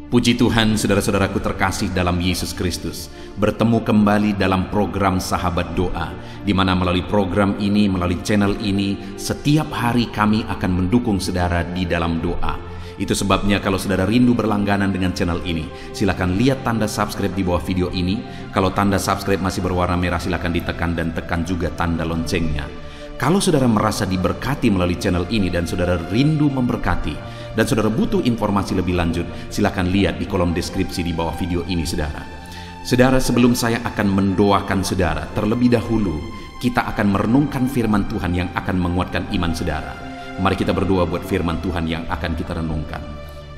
Puji Tuhan, saudara-saudaraku terkasih dalam Yesus Kristus, bertemu kembali dalam program Sahabat Doa, di mana melalui program ini, melalui channel ini, setiap hari kami akan mendukung saudara di dalam doa. Itu sebabnya kalau saudara rindu berlangganan dengan channel ini, silakan lihat tanda subscribe di bawah video ini. Kalau tanda subscribe masih berwarna merah, silakan ditekan dan tekan juga tanda loncengnya. Kalau saudara merasa diberkati melalui channel ini dan saudara rindu memberkati, dan saudara butuh informasi lebih lanjut, silakan lihat di kolom deskripsi di bawah video ini, saudara. Saudara, sebelum saya akan mendoakan saudara, terlebih dahulu kita akan merenungkan firman Tuhan yang akan menguatkan iman saudara. Mari kita berdoa buat firman Tuhan yang akan kita renungkan.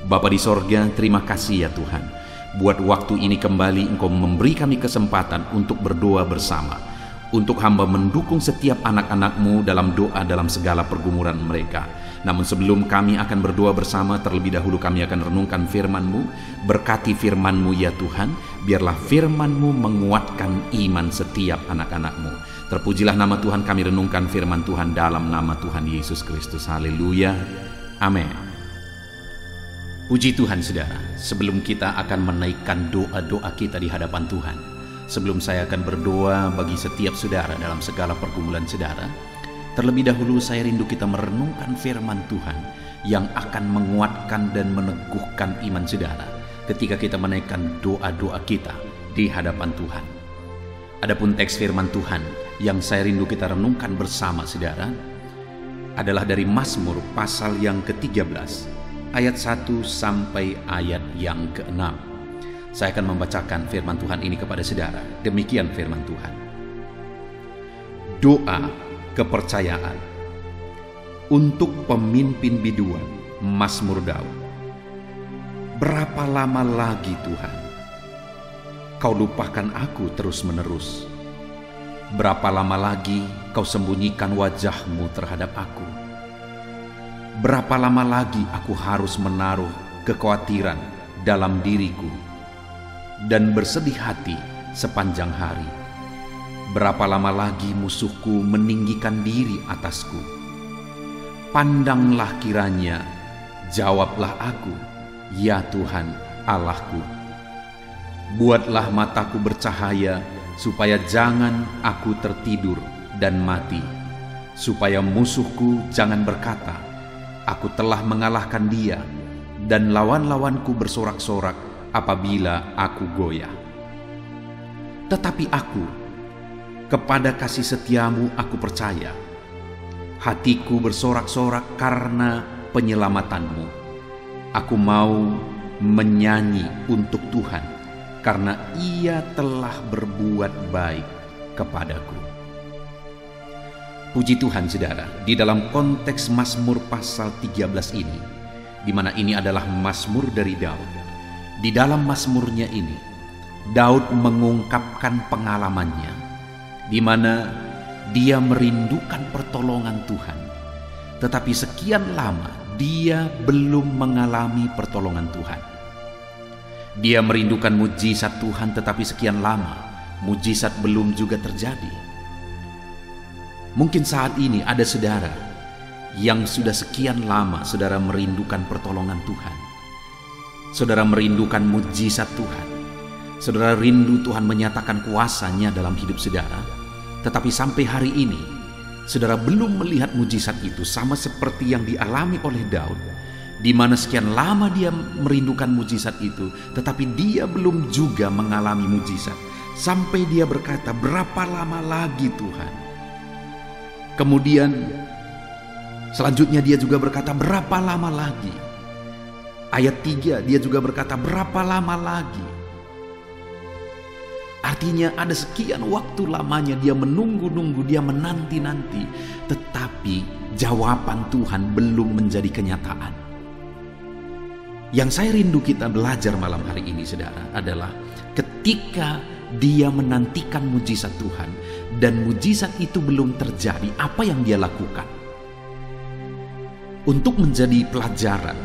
Bapa di sorga, terima kasih ya Tuhan. Buat waktu ini kembali Engkau memberi kami kesempatan untuk berdoa bersama. Untuk hamba mendukung setiap anak-anak-Mu dalam doa dalam segala pergumulan mereka. Namun sebelum kami akan berdoa bersama, terlebih dahulu kami akan renungkan firman-Mu. Berkati firman-Mu ya Tuhan, biarlah firman-Mu menguatkan iman setiap anak-anak-Mu. Terpujilah nama Tuhan, kami renungkan firman Tuhan dalam nama Tuhan Yesus Kristus. Haleluya, amin. Puji Tuhan saudara, sebelum kita akan menaikkan doa-doa kita di hadapan Tuhan, sebelum saya akan berdoa bagi setiap saudara dalam segala pergumulan saudara, terlebih dahulu saya rindu kita merenungkan firman Tuhan yang akan menguatkan dan meneguhkan iman saudara ketika kita menaikkan doa-doa kita di hadapan Tuhan. Adapun teks firman Tuhan yang saya rindu kita renungkan bersama saudara adalah dari Mazmur pasal yang ke-13 ayat 1 sampai ayat yang ke-6. Saya akan membacakan firman Tuhan ini kepada saudara. Demikian firman Tuhan. Doa kepercayaan untuk pemimpin biduan, Mazmur Daud. Berapa lama lagi Tuhan Kau lupakan aku terus-menerus? Berapa lama lagi Kau sembunyikan wajah-Mu terhadap aku? Berapa lama lagi aku harus menaruh kekhawatiran dalam diriku dan bersedih hati sepanjang hari? Berapa lama lagi musuhku meninggikan diri atasku? Pandanglah kiranya, jawablah aku, ya Tuhan Allahku. Buatlah mataku bercahaya, supaya jangan aku tertidur dan mati, supaya musuhku jangan berkata, aku telah mengalahkan dia, dan lawan-lawanku bersorak-sorak apabila aku goyah. Tetapi aku, kepada kasih setiamu aku percaya. Hatiku bersorak-sorak karena penyelamatanmu. Aku mau menyanyi untuk Tuhan, karena Ia telah berbuat baik kepadaku. Puji Tuhan saudara, di dalam konteks Mazmur pasal 13 ini, di mana ini adalah Mazmur dari Daud. Di dalam Mazmurnya ini, Daud mengungkapkan pengalamannya, di mana dia merindukan pertolongan Tuhan, tetapi sekian lama dia belum mengalami pertolongan Tuhan. Dia merindukan mujizat Tuhan, tetapi sekian lama mujizat belum juga terjadi. Mungkin saat ini ada saudara yang sudah sekian lama saudara merindukan pertolongan Tuhan. Saudara merindukan mujizat Tuhan. Saudara rindu Tuhan menyatakan kuasa-Nya dalam hidup saudara. Tetapi sampai hari ini, saudara belum melihat mujizat itu, sama seperti yang dialami oleh Daud, di mana sekian lama dia merindukan mujizat itu, tetapi dia belum juga mengalami mujizat. Sampai dia berkata, berapa lama lagi Tuhan? Kemudian selanjutnya dia juga berkata, berapa lama lagi? Ayat 3 dia juga berkata, berapa lama lagi? Artinya ada sekian waktu lamanya dia menunggu-nunggu, dia menanti-nanti, tetapi jawaban Tuhan belum menjadi kenyataan. Yang saya rindu kita belajar malam hari ini saudara adalah ketika dia menantikan mujizat Tuhan dan mujizat itu belum terjadi, apa yang dia lakukan? Untuk menjadi pelajaran,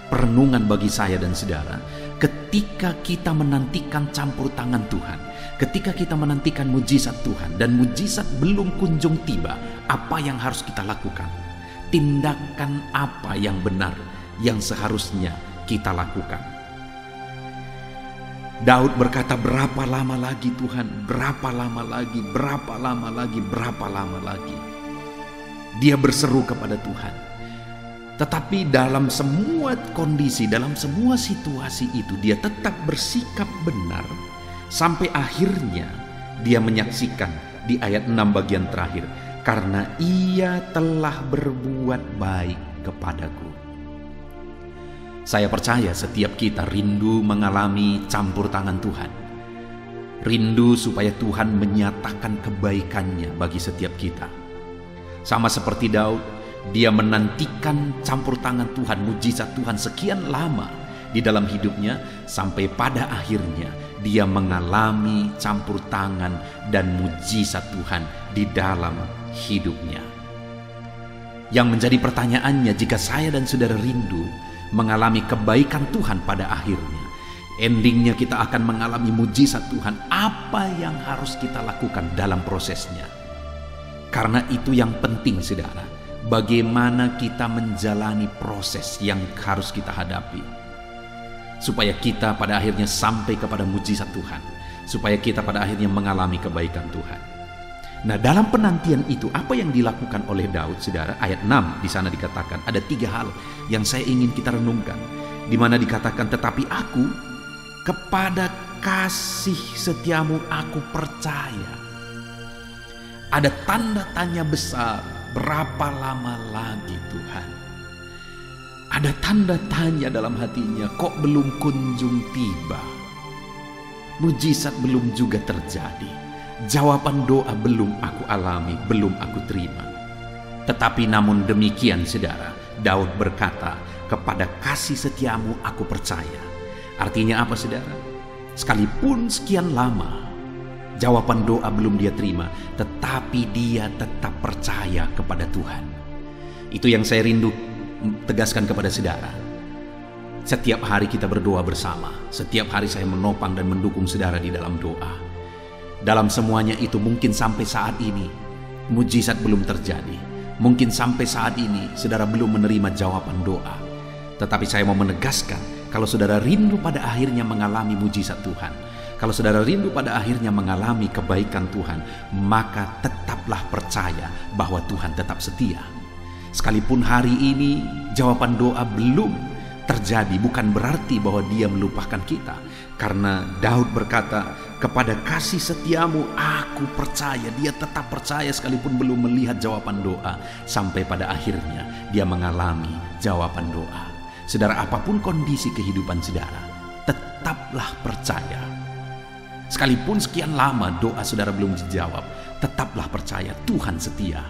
perenungan bagi saya dan saudara, ketika kita menantikan campur tangan Tuhan, ketika kita menantikan mujizat Tuhan dan mujizat belum kunjung tiba, apa yang harus kita lakukan? Tindakan apa yang benar yang seharusnya kita lakukan? Daud berkata, berapa lama lagi Tuhan? Berapa lama lagi? Berapa lama lagi? Berapa lama lagi? Dia berseru kepada Tuhan. Tetapi dalam semua kondisi, dalam semua situasi itu, dia tetap bersikap benar. Sampai akhirnya dia menyaksikan di ayat 6 bagian terakhir, karena ia telah berbuat baik kepadaku. Saya percaya setiap kita rindu mengalami campur tangan Tuhan. Rindu supaya Tuhan menyatakan kebaikannya bagi setiap kita. Sama seperti Daud, dia menantikan campur tangan Tuhan, mujizat Tuhan sekian lama di dalam hidupnya, sampai pada akhirnya dia mengalami campur tangan dan mujizat Tuhan di dalam hidupnya. Yang menjadi pertanyaannya, jika saya dan saudara rindu mengalami kebaikan Tuhan pada akhirnya, endingnya kita akan mengalami mujizat Tuhan, apa yang harus kita lakukan dalam prosesnya? Karena itu yang penting, saudara, bagaimana kita menjalani proses yang harus kita hadapi, supaya kita pada akhirnya sampai kepada mujizat Tuhan, supaya kita pada akhirnya mengalami kebaikan Tuhan. Nah, dalam penantian itu apa yang dilakukan oleh Daud, saudara? Ayat 6 di sana dikatakan ada 3 hal yang saya ingin kita renungkan, di mana dikatakan, tetapi aku kepada kasih setiamu aku percaya. Ada tanda tanya besar, berapa lama lagi Tuhan? Ada tanda tanya dalam hatinya, kok belum kunjung tiba? Mujizat belum juga terjadi. Jawaban doa belum aku alami, belum aku terima. Tetapi namun demikian, saudara, Daud berkata, kepada kasih setiamu aku percaya. Artinya apa, saudara? Sekalipun sekian lama jawaban doa belum dia terima, tetapi dia tetap percaya kepada Tuhan. Itu yang saya rindu tegaskan kepada saudara. Setiap hari kita berdoa bersama. Setiap hari saya menopang dan mendukung saudara di dalam doa. Dalam semuanya itu, mungkin sampai saat ini mujizat belum terjadi. Mungkin sampai saat ini saudara belum menerima jawaban doa. Tetapi saya mau menegaskan, kalau saudara rindu pada akhirnya mengalami mujizat Tuhan, kalau saudara rindu pada akhirnya mengalami kebaikan Tuhan, maka tetaplah percaya bahwa Tuhan tetap setia. Sekalipun hari ini jawaban doa belum terjadi, bukan berarti bahwa dia melupakan kita. Karena Daud berkata, kepada kasih setiamu aku percaya. Dia tetap percaya sekalipun belum melihat jawaban doa, sampai pada akhirnya dia mengalami jawaban doa. Saudara, apapun kondisi kehidupan saudara, tetaplah percaya. Sekalipun sekian lama doa saudara belum dijawab, tetaplah percaya Tuhan setia.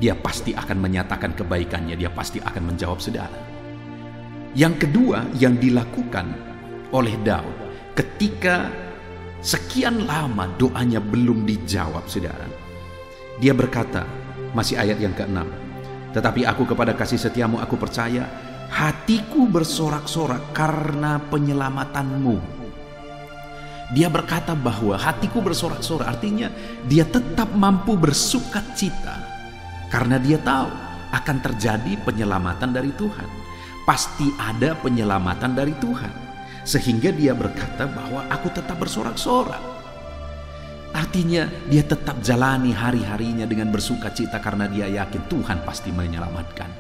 Dia pasti akan menyatakan kebaikannya, dia pasti akan menjawab saudara. Yang kedua yang dilakukan oleh Daud, ketika sekian lama doanya belum dijawab, saudara, dia berkata, masih ayat yang ke-6, tetapi aku kepada kasih setiamu aku percaya, hatiku bersorak-sorak karena penyelamatanmu. Dia berkata bahwa hatiku bersorak-sorak, artinya dia tetap mampu bersukacita karena dia tahu akan terjadi penyelamatan dari Tuhan. Pasti ada penyelamatan dari Tuhan. Sehingga dia berkata bahwa aku tetap bersorak-sorak. Artinya dia tetap jalani hari-harinya dengan bersukacita karena dia yakin Tuhan pasti menyelamatkan.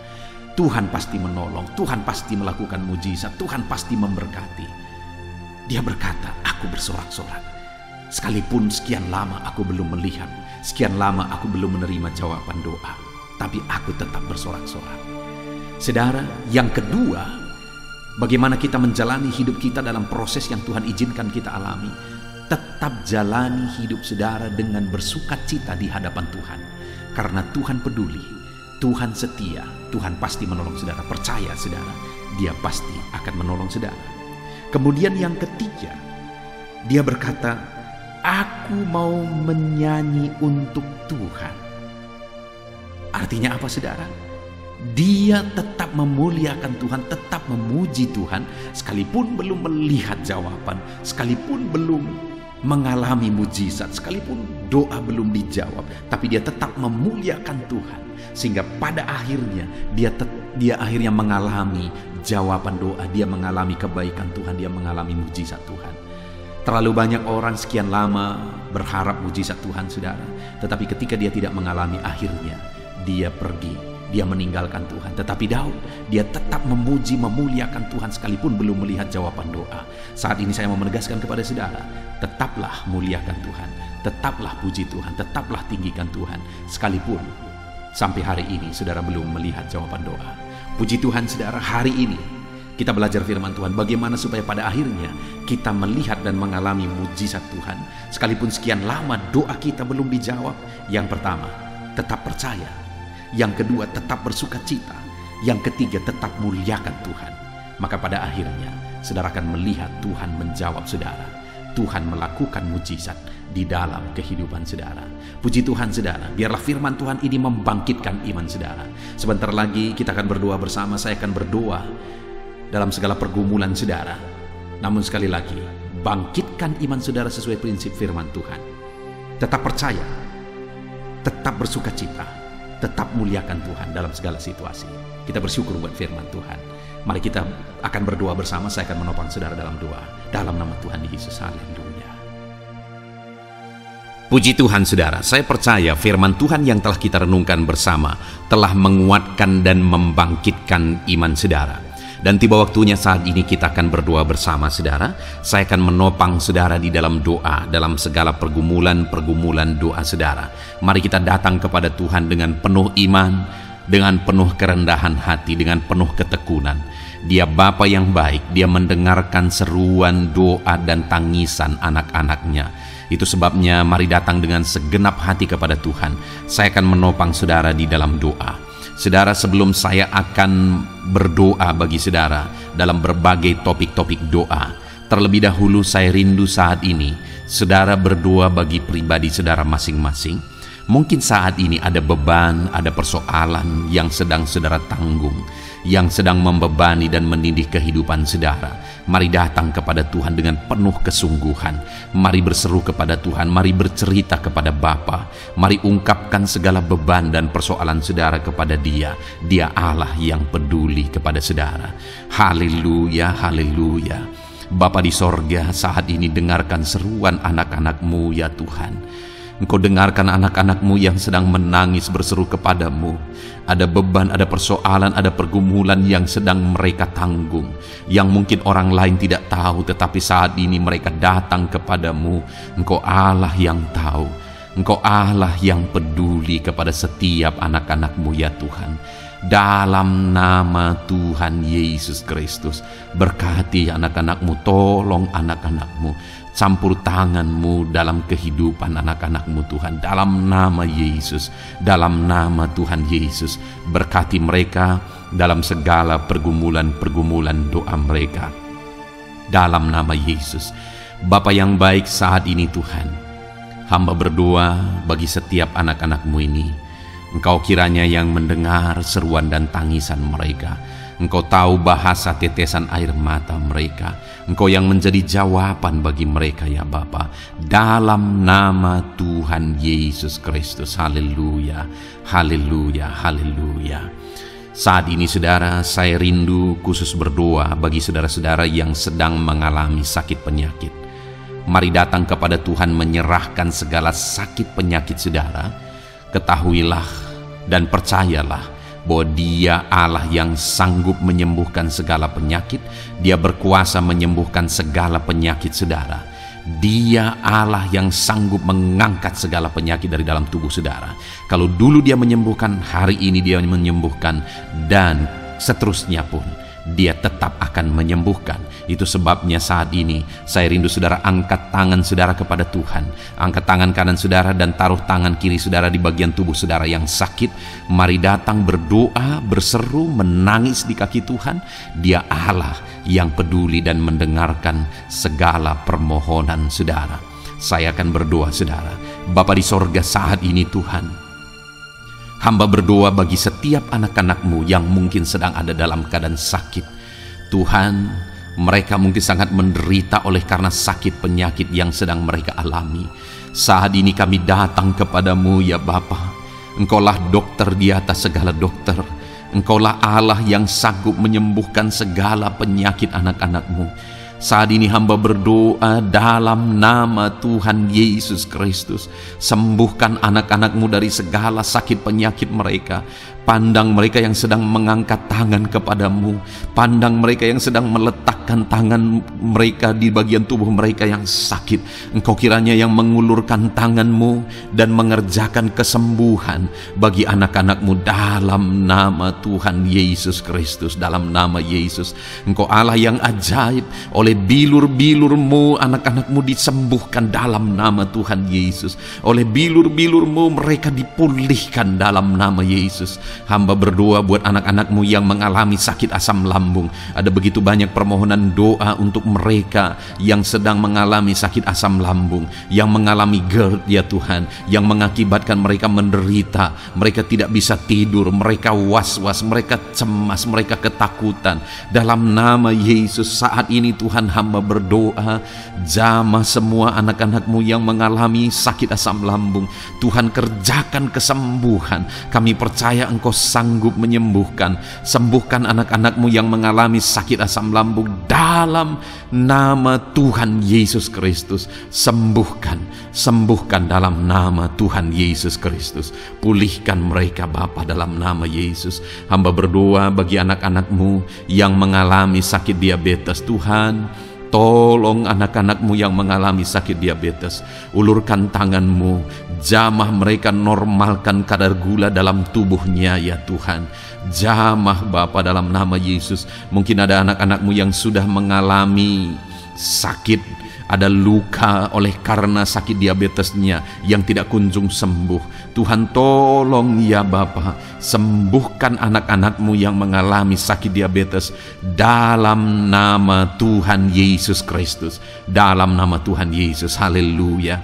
Tuhan pasti menolong, Tuhan pasti melakukan mujizat, Tuhan pasti memberkati. Dia berkata, aku bersorak-sorak. Sekalipun sekian lama aku belum melihat, sekian lama aku belum menerima jawaban doa, tapi aku tetap bersorak-sorak. Saudara, yang kedua, bagaimana kita menjalani hidup kita dalam proses yang Tuhan izinkan kita alami. Tetap jalani hidup saudara dengan bersukacita di hadapan Tuhan. Karena Tuhan peduli, Tuhan setia, Tuhan pasti menolong saudara. Percaya saudara, dia pasti akan menolong saudara. Kemudian yang ketiga, dia berkata, aku mau menyanyi untuk Tuhan. Artinya apa saudara? Dia tetap memuliakan Tuhan, tetap memuji Tuhan, sekalipun belum melihat jawaban, sekalipun belum mengalami mujizat, sekalipun doa belum dijawab, tapi dia tetap memuliakan Tuhan, sehingga pada akhirnya dia akhirnya mengalami jawaban doa, dia mengalami kebaikan Tuhan, dia mengalami mujizat Tuhan. Terlalu banyak orang sekian lama berharap mujizat Tuhan, saudara. Tetapi ketika dia tidak mengalami, akhirnya dia pergi, dia meninggalkan Tuhan. Tetapi Daud, dia tetap memuji, memuliakan Tuhan sekalipun belum melihat jawaban doa. Saat ini saya mau menegaskan kepada saudara, tetaplah muliakan Tuhan, tetaplah puji Tuhan, tetaplah tinggikan Tuhan, sekalipun sampai hari ini saudara belum melihat jawaban doa. Puji Tuhan saudara, hari ini kita belajar firman Tuhan, bagaimana supaya pada akhirnya kita melihat dan mengalami mujizat Tuhan. Sekalipun sekian lama doa kita belum dijawab. Yang pertama, tetap percaya. Yang kedua, tetap bersuka cita. Yang ketiga, tetap muliakan Tuhan. Maka pada akhirnya, saudara akan melihat Tuhan menjawab saudara. Tuhan melakukan mujizat di dalam kehidupan saudara. Puji Tuhan saudara, biarlah firman Tuhan ini membangkitkan iman saudara. Sebentar lagi kita akan berdoa bersama. Saya akan berdoa dalam segala pergumulan saudara. Namun sekali lagi, bangkitkan iman saudara sesuai prinsip firman Tuhan. Tetap percaya, tetap bersuka cita, tetap muliakan Tuhan dalam segala situasi. Kita bersyukur buat firman Tuhan. Mari kita akan berdoa bersama. Saya akan menopang saudara dalam doa. Dalam nama Tuhan Yesus, haleluya. Puji Tuhan saudara, saya percaya firman Tuhan yang telah kita renungkan bersama telah menguatkan dan membangkitkan iman saudara. Dan tiba waktunya saat ini kita akan berdoa bersama saudara. Saya akan menopang saudara di dalam doa, dalam segala pergumulan doa saudara. Mari kita datang kepada Tuhan dengan penuh iman, dengan penuh kerendahan hati, dengan penuh ketekunan. Dia Bapa yang baik, dia mendengarkan seruan doa dan tangisan anak-anaknya. Itu sebabnya mari datang dengan segenap hati kepada Tuhan. Saya akan menopang saudara di dalam doa. Saudara, sebelum saya akan berdoa bagi saudara dalam berbagai topik-topik doa, terlebih dahulu saya rindu saat ini saudara berdoa bagi pribadi saudara masing-masing. Mungkin saat ini ada beban, ada persoalan yang sedang saudara tanggung, yang sedang membebani dan menindih kehidupan saudara. Mari datang kepada Tuhan dengan penuh kesungguhan. Mari berseru kepada Tuhan, mari bercerita kepada Bapa. Mari ungkapkan segala beban dan persoalan saudara kepada Dia. Dia Allah yang peduli kepada saudara. Haleluya, haleluya. Bapa di sorga, saat ini dengarkan seruan anak-anak-Mu ya Tuhan. Engkau dengarkan anak-anak-Mu yang sedang menangis berseru kepadamu. Ada beban, ada persoalan, ada pergumulan yang sedang mereka tanggung, yang mungkin orang lain tidak tahu, tetapi saat ini mereka datang kepadamu. Engkau Allah yang tahu, Engkau Allah yang peduli kepada setiap anak-anak-Mu ya Tuhan. Dalam nama Tuhan Yesus Kristus, berkati anak-anak-Mu, tolong anak-anak-Mu, campur tangan-Mu dalam kehidupan anak-anak-Mu Tuhan. Dalam nama Yesus, dalam nama Tuhan Yesus, berkati mereka dalam segala pergumulan doa mereka. Dalam nama Yesus. Bapa yang baik, saat ini Tuhan, hamba berdoa bagi setiap anak-anak-Mu ini. Engkau kiranya yang mendengar seruan dan tangisan mereka. Engkau tahu bahasa tetesan air mata mereka. Engkau yang menjadi jawaban bagi mereka ya Bapa. Dalam nama Tuhan Yesus Kristus. Haleluya, haleluya, haleluya. Saat ini saudara, saya rindu khusus berdoa bagi saudara-saudara yang sedang mengalami sakit penyakit. Mari datang kepada Tuhan menyerahkan segala sakit penyakit saudara. Ketahuilah dan percayalah bahwa Dia Allah yang sanggup menyembuhkan segala penyakit. Dia berkuasa menyembuhkan segala penyakit saudara. Dia Allah yang sanggup mengangkat segala penyakit dari dalam tubuh saudara. Kalau dulu Dia menyembuhkan, hari ini Dia menyembuhkan, dan seterusnya pun Dia tetap akan menyembuhkan. Itu sebabnya saat ini saya rindu saudara angkat tangan saudara kepada Tuhan. Angkat tangan kanan saudara dan taruh tangan kiri saudara di bagian tubuh saudara yang sakit. Mari datang berdoa, berseru, menangis di kaki Tuhan. Dia Allah yang peduli dan mendengarkan segala permohonan saudara. Saya akan berdoa saudara. Bapa di sorga, saat ini Tuhan, hamba berdoa bagi setiap anak-anak-Mu yang mungkin sedang ada dalam keadaan sakit. Tuhan, mereka mungkin sangat menderita oleh karena sakit penyakit yang sedang mereka alami. Saat ini kami datang kepadamu ya Bapa. Engkaulah dokter di atas segala dokter. Engkaulah Allah yang sanggup menyembuhkan segala penyakit anak-anak-Mu. Saat ini hamba berdoa dalam nama Tuhan Yesus Kristus. Sembuhkan anak-anak-Mu dari segala sakit penyakit mereka. Pandang mereka yang sedang mengangkat tangan kepadamu. Pandang mereka yang sedang meletakkan tangan mereka di bagian tubuh mereka yang sakit. Engkau kiranya yang mengulurkan tangan-Mu dan mengerjakan kesembuhan bagi anak-anak-Mu dalam nama Tuhan Yesus Kristus. Dalam nama Yesus, Engkau Allah yang ajaib. Oleh bilur-bilur-Mu anak-anak-Mu disembuhkan dalam nama Tuhan Yesus. Oleh bilur-bilur-Mu mereka dipulihkan dalam nama Yesus. Hamba berdoa buat anak-anak-Mu yang mengalami sakit asam lambung. Ada begitu banyak permohonan doa untuk mereka yang sedang mengalami sakit asam lambung, yang mengalami GERD ya Tuhan, yang mengakibatkan mereka menderita, mereka tidak bisa tidur, mereka was-was, mereka cemas, mereka ketakutan. Dalam nama Yesus saat ini Tuhan, hamba berdoa, jamah semua anak-anak-Mu yang mengalami sakit asam lambung. Tuhan, kerjakan kesembuhan. Kami percaya Engkau sanggup menyembuhkan. Sembuhkan anak-anak-Mu yang mengalami sakit asam lambung dalam nama Tuhan Yesus Kristus. Sembuhkan, sembuhkan dalam nama Tuhan Yesus Kristus. Pulihkan mereka Bapa dalam nama Yesus. Hamba berdoa bagi anak-anak-Mu yang mengalami sakit diabetes. Tuhan, tolong anak-anak-Mu yang mengalami sakit diabetes. Ulurkan tangan-Mu, jamah mereka, normalkan kadar gula dalam tubuhnya ya Tuhan. Jamah Bapa dalam nama Yesus. Mungkin ada anak-anak-Mu yang sudah mengalami sakit, ada luka oleh karena sakit diabetesnya yang tidak kunjung sembuh. Tuhan, tolong ya Bapa, sembuhkan anak-anak-Mu yang mengalami sakit diabetes dalam nama Tuhan Yesus Kristus. Dalam nama Tuhan Yesus, haleluya.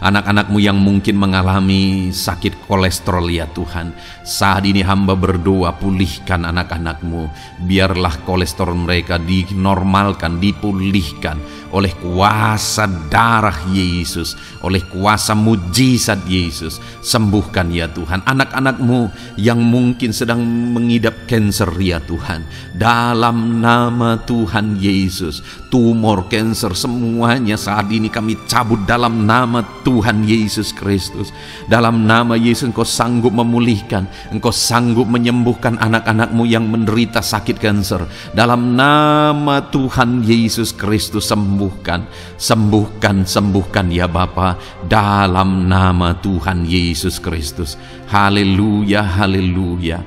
Anak-anak-Mu yang mungkin mengalami sakit kolesterol ya Tuhan, saat ini hamba berdoa, pulihkan anak-anak-Mu. Biarlah kolesterol mereka dinormalkan, dipulihkan oleh kuasa darah Yesus, oleh kuasa mujizat Yesus. Sembuhkan ya Tuhan anak-anak-Mu yang mungkin sedang mengidap kanker ya Tuhan. Dalam nama Tuhan Yesus, tumor, kanker, semuanya saat ini kami cabut dalam nama Tuhan Yesus Kristus. Dalam nama Yesus, Engkau sanggup memulihkan, Engkau sanggup menyembuhkan anak-anak-Mu yang menderita sakit kanker. Dalam nama Tuhan Yesus Kristus, sembuhkan, sembuhkan, sembuhkan ya Bapa. Dalam nama Tuhan Yesus Kristus. Haleluya, haleluya.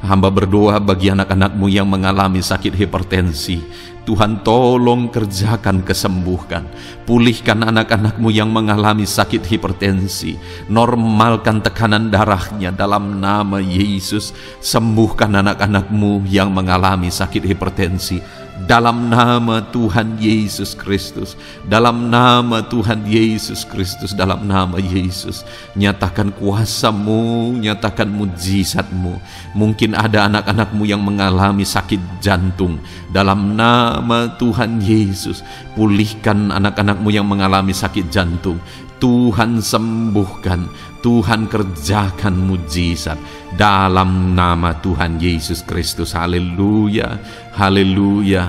Hamba berdoa bagi anak-anak-Mu yang mengalami sakit hipertensi. Tuhan, tolong kerjakan kesembuhan. Pulihkan anak-anak-Mu yang mengalami sakit hipertensi. Normalkan tekanan darahnya dalam nama Yesus. Sembuhkan anak-anak-Mu yang mengalami sakit hipertensi. Dalam nama Tuhan Yesus Kristus. Dalam nama Tuhan Yesus Kristus. Dalam nama Yesus. Nyatakan kuasa-Mu, nyatakan mujizat-Mu. Mungkin ada anak-anak-Mu yang mengalami sakit jantung. Dalam nama Tuhan Yesus, pulihkan anak-anak-Mu yang mengalami sakit jantung. Tuhan sembuhkan, Tuhan kerjakan mujizat dalam nama Tuhan Yesus Kristus. Haleluya, haleluya,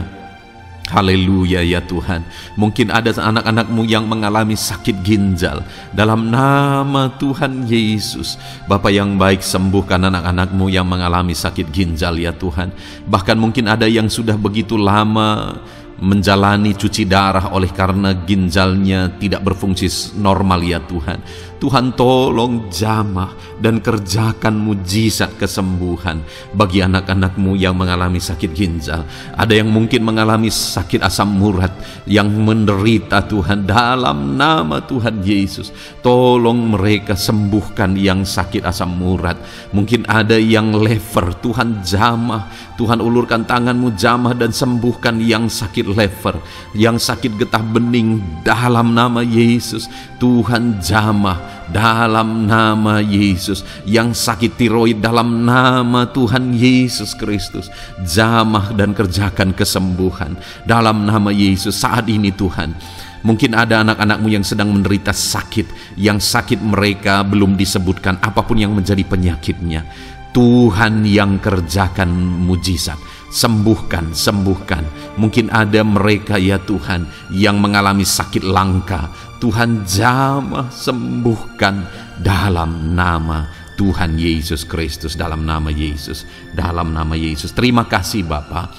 haleluya ya Tuhan. Mungkin ada anak-anak-Mu yang mengalami sakit ginjal. Dalam nama Tuhan Yesus, Bapa yang baik, sembuhkan anak-anak-Mu yang mengalami sakit ginjal ya Tuhan. Bahkan mungkin ada yang sudah begitu lama menjalani cuci darah oleh karena ginjalnya tidak berfungsi normal ya Tuhan. Tuhan, tolong jamah dan kerjakan mujizat kesembuhan bagi anak-anak-Mu yang mengalami sakit ginjal. Ada yang mungkin mengalami sakit asam urat yang menderita Tuhan. Dalam nama Tuhan Yesus, tolong mereka sembuhkan yang sakit asam urat. Mungkin ada yang lever, Tuhan jamah, Tuhan ulurkan tangan-Mu, jamah dan sembuhkan yang sakit lever, yang sakit getah bening dalam nama Yesus. Tuhan jamah dalam nama Yesus. Yang sakit tiroid dalam nama Tuhan Yesus Kristus, jamah dan kerjakan kesembuhan dalam nama Yesus. Saat ini Tuhan, mungkin ada anak-anak-Mu yang sedang menderita sakit, yang sakit mereka belum disebutkan apapun yang menjadi penyakitnya. Tuhan yang kerjakan mujizat. Sembuhkan, sembuhkan. Mungkin ada mereka ya Tuhan yang mengalami sakit langka. Tuhan jamah sembuhkan dalam nama Tuhan Yesus Kristus, dalam nama Yesus, dalam nama Yesus. Terima kasih Bapa.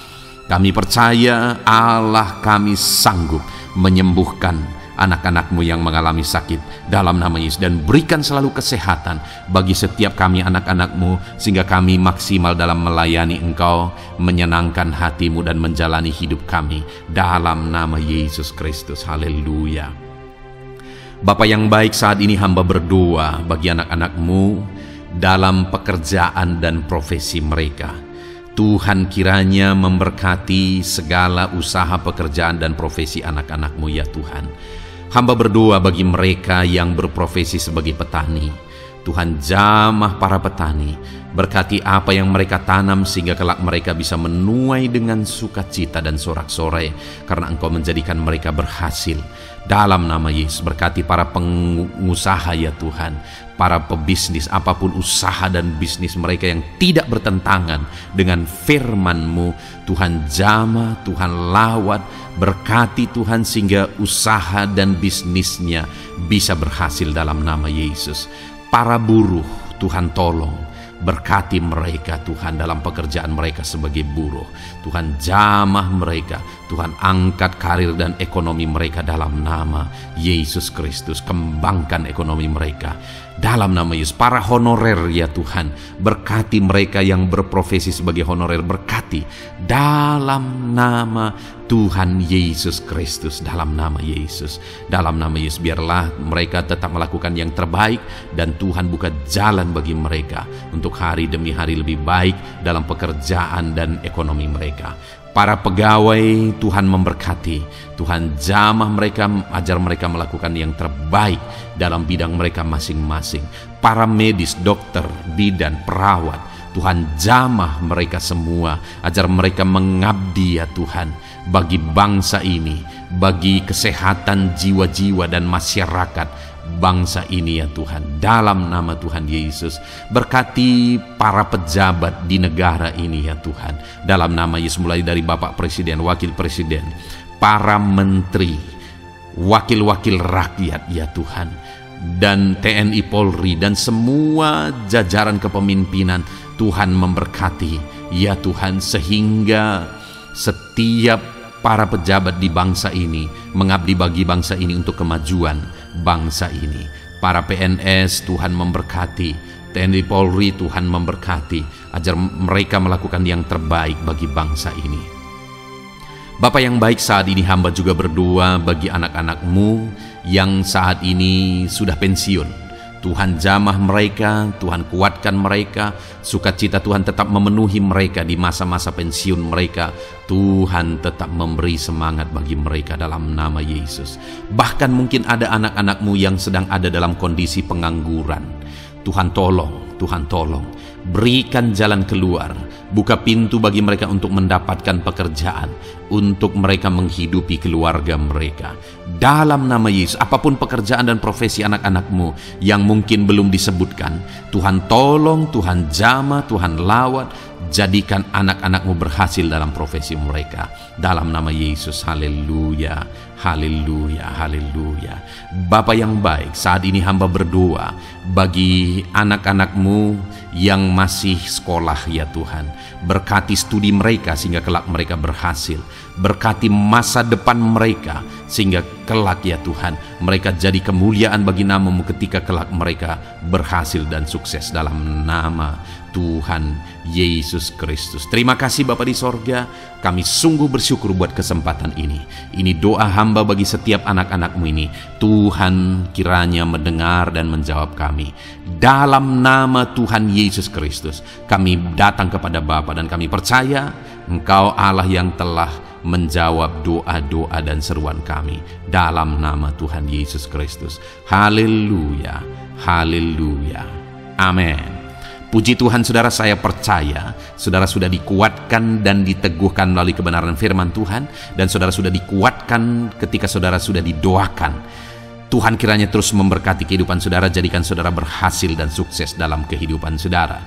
Kami percaya Allah kami sanggup menyembuhkan anak-anak-Mu yang mengalami sakit dalam nama Yesus, dan berikan selalu kesehatan bagi setiap kami anak-anak-Mu, sehingga kami maksimal dalam melayani Engkau, menyenangkan hati-Mu dan menjalani hidup kami dalam nama Yesus Kristus. Haleluya. Bapa yang baik, saat ini hamba berdoa bagi anak-anak-Mu dalam pekerjaan dan profesi mereka. Tuhan kiranya memberkati segala usaha pekerjaan dan profesi anak-anak-Mu ya Tuhan. Hamba berdoa bagi mereka yang berprofesi sebagai petani. Tuhan jamah para petani, berkati apa yang mereka tanam sehingga kelak mereka bisa menuai dengan sukacita dan sorak-sorai karena Engkau menjadikan mereka berhasil. Dalam nama Yesus, berkati para pengusaha ya Tuhan, para pebisnis, apapun usaha dan bisnis mereka yang tidak bertentangan dengan firman-Mu. Tuhan jamah, Tuhan lawat, berkati Tuhan sehingga usaha dan bisnisnya bisa berhasil dalam nama Yesus. Para buruh, Tuhan tolong, berkati mereka Tuhan dalam pekerjaan mereka sebagai buruh. Tuhan jamah mereka, Tuhan angkat karir dan ekonomi mereka dalam nama Yesus Kristus. Kembangkan ekonomi mereka dalam nama Yesus. Para honorer ya Tuhan, berkati mereka yang berprofesi sebagai honorer, berkati dalam nama Tuhan Yesus Kristus, dalam nama Yesus, dalam nama Yesus. Biarlah mereka tetap melakukan yang terbaik dan Tuhan buka jalan bagi mereka untuk hari demi hari lebih baik dalam pekerjaan dan ekonomi mereka. Para pegawai Tuhan memberkati, Tuhan jamah mereka, ajar mereka melakukan yang terbaik dalam bidang mereka masing-masing. Para medis, dokter, bidan, perawat, Tuhan jamah mereka semua, ajar mereka mengabdi ya Tuhan bagi bangsa ini, bagi kesehatan jiwa-jiwa dan masyarakat bangsa ini ya Tuhan, dalam nama Tuhan Yesus. Berkati para pejabat di negara ini ya Tuhan, dalam nama Yesus, mulai dari Bapak Presiden, Wakil Presiden, para menteri, wakil-wakil rakyat ya Tuhan, dan TNI Polri dan semua jajaran kepemimpinan. Tuhan memberkati ya Tuhan, sehingga setiap para pejabat di bangsa ini mengabdi bagi bangsa ini untuk kemajuan bangsa ini. Para PNS Tuhan memberkati, TNI Polri Tuhan memberkati, ajar mereka melakukan yang terbaik bagi bangsa ini. Bapa yang baik, saat ini hamba juga berdoa bagi anak-anak-Mu yang saat ini sudah pensiun. Tuhan jamah mereka, Tuhan kuatkan mereka, sukacita Tuhan tetap memenuhi mereka di masa-masa pensiun mereka. Tuhan tetap memberi semangat bagi mereka dalam nama Yesus. Bahkan mungkin ada anak-anak-Mu yang sedang ada dalam kondisi pengangguran. Tuhan tolong, Tuhan tolong, berikan jalan keluar, buka pintu bagi mereka untuk mendapatkan pekerjaan, untuk mereka menghidupi keluarga mereka. Dalam nama Yesus, apapun pekerjaan dan profesi anak-anak-Mu yang mungkin belum disebutkan, Tuhan tolong, Tuhan jamah, Tuhan lawat, jadikan anak-anak-Mu berhasil dalam profesi mereka. Dalam nama Yesus, haleluya, haleluya, haleluya. Bapa yang baik, saat ini hamba berdoa bagi anak-anak-Mu yang masih sekolah ya Tuhan. Berkati studi mereka sehingga kelak mereka berhasil. Berkati masa depan mereka sehingga kelak ya Tuhan mereka jadi kemuliaan bagi nama-Mu ketika kelak mereka berhasil dan sukses dalam nama Tuhan Yesus Kristus. Terima kasih Bapa di sorga, kami sungguh bersyukur buat kesempatan ini. Ini doa hamba bagi setiap anak-anak-Mu ini. Tuhan kiranya mendengar dan menjawab kami. Dalam nama Tuhan Yesus Kristus kami datang kepada Bapa dan kami percaya Engkau Allah yang telah menjawab doa-doa dan seruan kami. Dalam nama Tuhan Yesus Kristus. Haleluya, haleluya, amin. Puji Tuhan saudara, saya percaya saudara sudah dikuatkan dan diteguhkan melalui kebenaran firman Tuhan, dan saudara sudah dikuatkan ketika saudara sudah didoakan. Tuhan kiranya terus memberkati kehidupan saudara, jadikan saudara berhasil dan sukses dalam kehidupan saudara.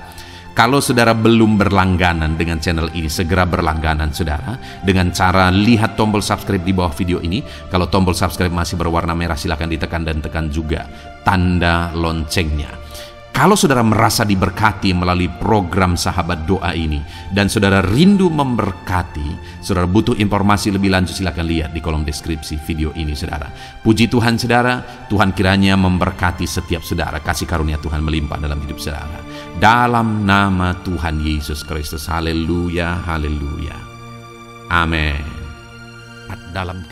Kalau saudara belum berlangganan dengan channel ini, segera berlangganan saudara dengan cara lihat tombol subscribe di bawah video ini. Kalau tombol subscribe masih berwarna merah, silakan ditekan dan tekan juga tanda loncengnya. Kalau saudara merasa diberkati melalui program Sahabat Doa ini dan saudara rindu memberkati, saudara butuh informasi lebih lanjut, silakan lihat di kolom deskripsi video ini saudara. Puji Tuhan saudara, Tuhan kiranya memberkati setiap saudara, kasih karunia Tuhan melimpah dalam hidup saudara. Dalam nama Tuhan Yesus Kristus, haleluya, haleluya. Amin. Dalam